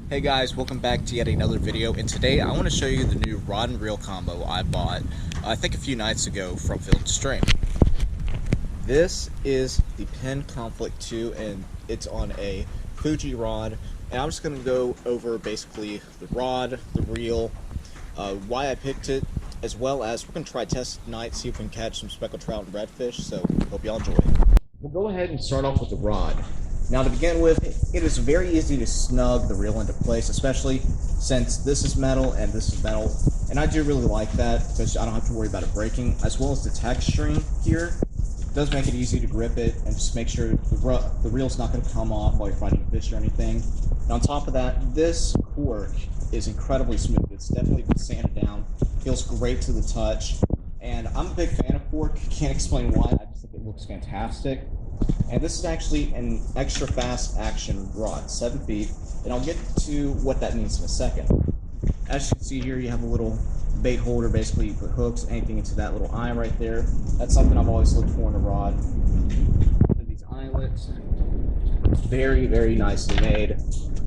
Hey guys, welcome back to yet another video, and today I want to show you the new rod and reel combo I bought, I think a few nights ago from Field and Stream. This is the Penn Conflict 2, and it's on a Fuji rod, and I'm just going to go over basically the rod, the reel, why I picked it, as well as we're going to try test it tonight, see if we can catch some speckled trout and redfish, so hope y'all enjoy it. We'll go ahead and start off with the rod. Now to begin with, it is very easy to snug the reel into place, especially since this is metal and this is metal. And I do really like that because I don't have to worry about it breaking, as well as the texturing here. It does make it easy to grip it and just make sure the reel's not going to come off while you're fighting fish or anything. And on top of that, this cork is incredibly smooth. It's definitely been sanded down, feels great to the touch. And I'm a big fan of cork, can't explain why, I just think it looks fantastic. And this is actually an extra fast action rod, 7 feet, and I'll get to what that means in a second. As you can see here, you have a little bait holder. Basically, you put hooks, anything into that little eye right there. That's something I've always looked for in a rod. And these eyelets, very, very nicely made.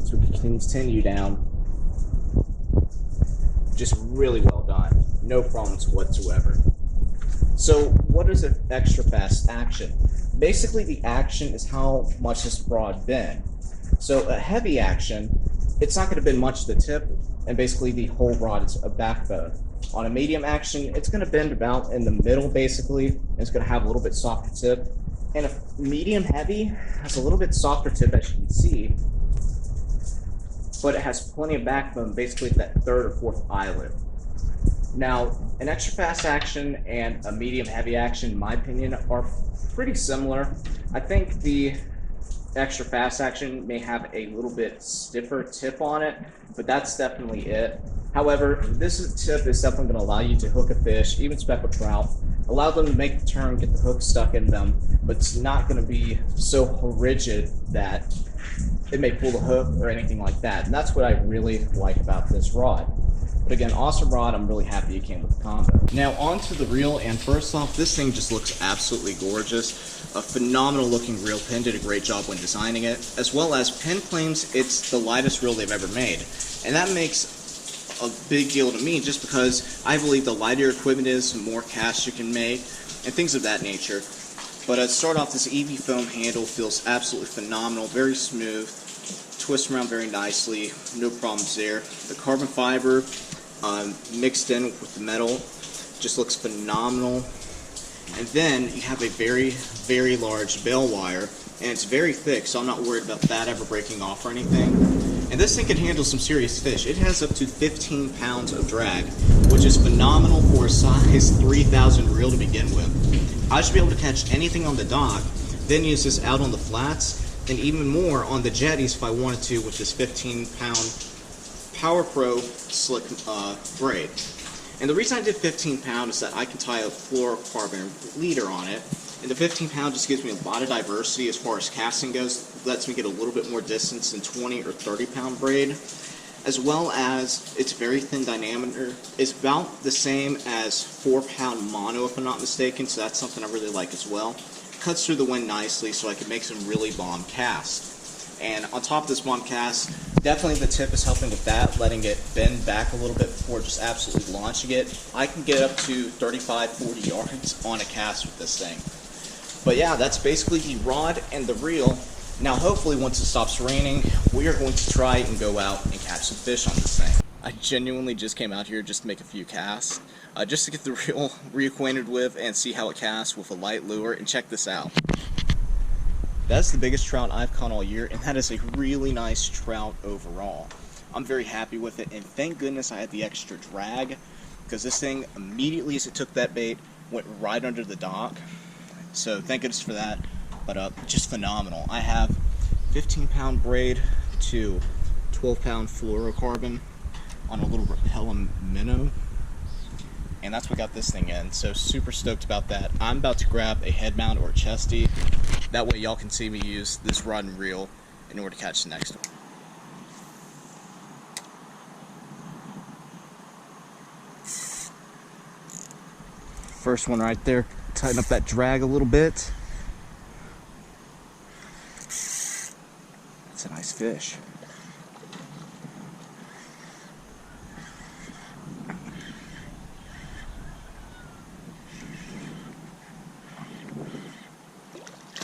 So we can continue down. Just really well done. No problems whatsoever. So what is an extra fast action? Basically, the action is how much this rod bend. So a heavy action, it's not going to bend much to the tip, and basically the whole rod is a backbone. On a medium action, it's going to bend about in the middle, basically, and it's going to have a little bit softer tip. And a medium heavy has a little bit softer tip, as you can see, but it has plenty of backbone, basically at that third or fourth eyelet. Now, an extra fast action and a medium heavy action, in my opinion, are pretty similar. I think the extra fast action may have a little bit stiffer tip on it, but that's definitely it. However, this tip is definitely going to allow you to hook a fish, even speckled trout, allow them to make the turn, get the hook stuck in them, but it's not going to be so rigid that it may pull the hook or anything like that. And that's what I really like about this rod. But again, awesome rod. I'm really happy it came with the combo. Now onto the reel, and first off, this thing just looks absolutely gorgeous. A phenomenal looking reel. Penn did a great job when designing it, as well as Penn claims it's the lightest reel they've ever made. And that makes a big deal to me just because I believe the lighter your equipment is, the more casts you can make, and things of that nature. But to start off, this EV foam handle feels absolutely phenomenal, very smooth, twists around very nicely, no problems there. The carbon fiber mixed in with the metal just looks phenomenal. And then you have a very, very large bail wire, and it's very thick, so I'm not worried about that ever breaking off or anything. And this thing can handle some serious fish. It has up to 15 pounds of drag, which is phenomenal for a size 3,000 reel to begin with. I should be able to catch anything on the dock, then use this out on the flats, and even more on the jetties if I wanted to with this 15-pound Power Pro slick braid. And the reason I did 15 pound is that I can tie a fluorocarbon leader on it, and the 15 pound just gives me a lot of diversity as far as casting goes. It lets me get a little bit more distance than 20 or 30 pound braid, as well as it's very thin diameter. It's about the same as 4-pound mono if I'm not mistaken, so that's something I really like as well. Cuts through the wind nicely, so I can make some really bomb casts. And on top of this bomb cast, definitely the tip is helping with that, letting it bend back a little bit before just absolutely launching it. I can get up to 35, 40 yards on a cast with this thing. But yeah, that's basically the rod and the reel. Now hopefully once it stops raining, we are going to try and go out and catch some fish on this thing. I genuinely just came out here just to make a few casts, just to get the reel reacquainted with and see how it casts with a light lure, and check this out. That's the biggest trout I've caught all year, and that is a really nice trout overall. I'm very happy with it, and thank goodness I had the extra drag, because this thing, immediately as it took that bait, went right under the dock. So thank goodness for that, but just phenomenal. I have 15-pound braid to 12-pound fluorocarbon on a little Repellum minnow, and that's what got this thing in. So super stoked about that. I'm about to grab a head mount or a chesty. That way y'all can see me use this rod and reel in order to catch the next one. First one right there. Tighten up that drag a little bit. That's a nice fish.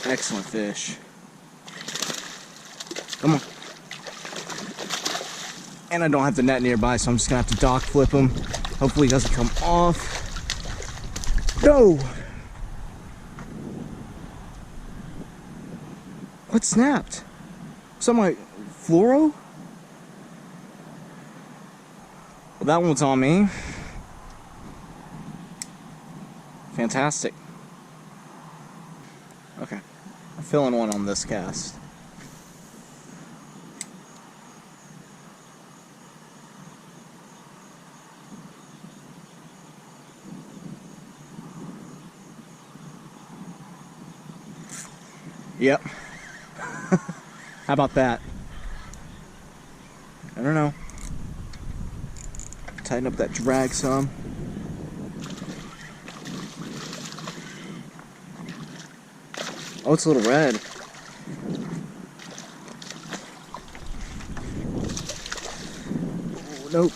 Excellent fish. Come on. And I don't have the net nearby, so I'm just gonna have to dock flip him. Hopefully he doesn't come off. No! What snapped? Some like fluoro? Well, that one's on me. Fantastic. Okay, I'm filling one on this cast. Yep. How about that? I don't know. Tighten up that drag some. Oh, it's a little red. Oh, nope.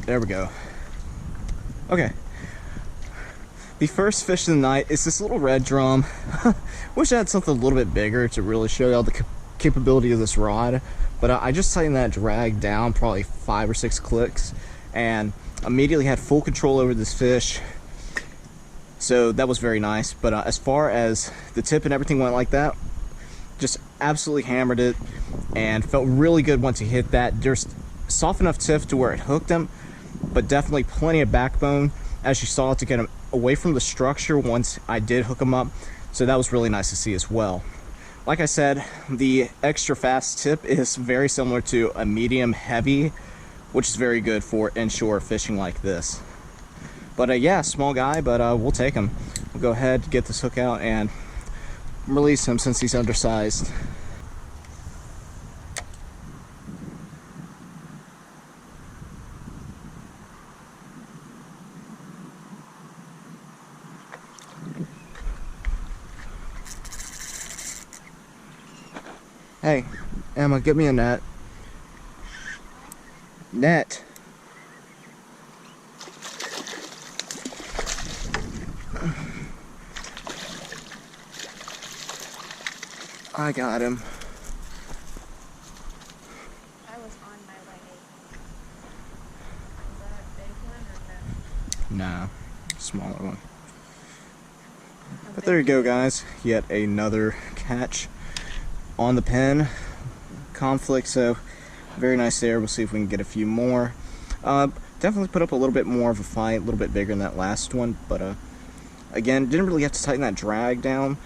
There we go. Okay. The first fish of the night is this little red drum. Wish I had something a little bit bigger to really show y'all the capability of this rod. But I just tightened that drag down probably 5 or 6 clicks and immediately had full control over this fish. So that was very nice. But as far as the tip and everything went like that, just absolutely hammered it and felt really good once he hit that. There's soft enough tip to where it hooked him, but definitely plenty of backbone, as you saw, to get him away from the structure once I did hook him up. So that was really nice to see as well. Like I said, the extra fast tip is very similar to a medium heavy, which is very good for inshore fishing like this. But yeah, small guy, but we'll take him. We'll go ahead, get this hook out, and release him since he's undersized. Hey, Emma, get me a net. Net. I got him. I was on my way. Is that a big one or no? Nah, smaller one. But there you go, guys. Yet another catch on the Penn conflict. So very nice there. We'll see if we can get a few more. Definitely put up a little bit more of a fight, a little bit bigger than that last one. But again, didn't really have to tighten that drag down.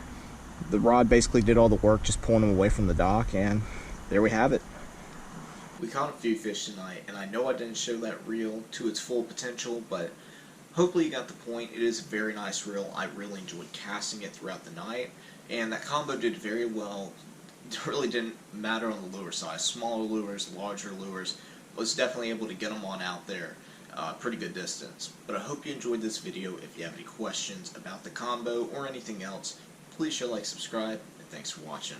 The rod basically did all the work, just pulling him away from the dock, and there we have it. We caught a few fish tonight, and I know I didn't show that reel to its full potential, but hopefully you got the point. It is a very nice reel. I really enjoyed casting it throughout the night, and that combo did very well. It really didn't matter on the lure size. Smaller lures, larger lures, was definitely able to get them on out there. Pretty good distance. But I hope you enjoyed this video. If you have any questions about the combo or anything else, please show like, subscribe, and thanks for watching.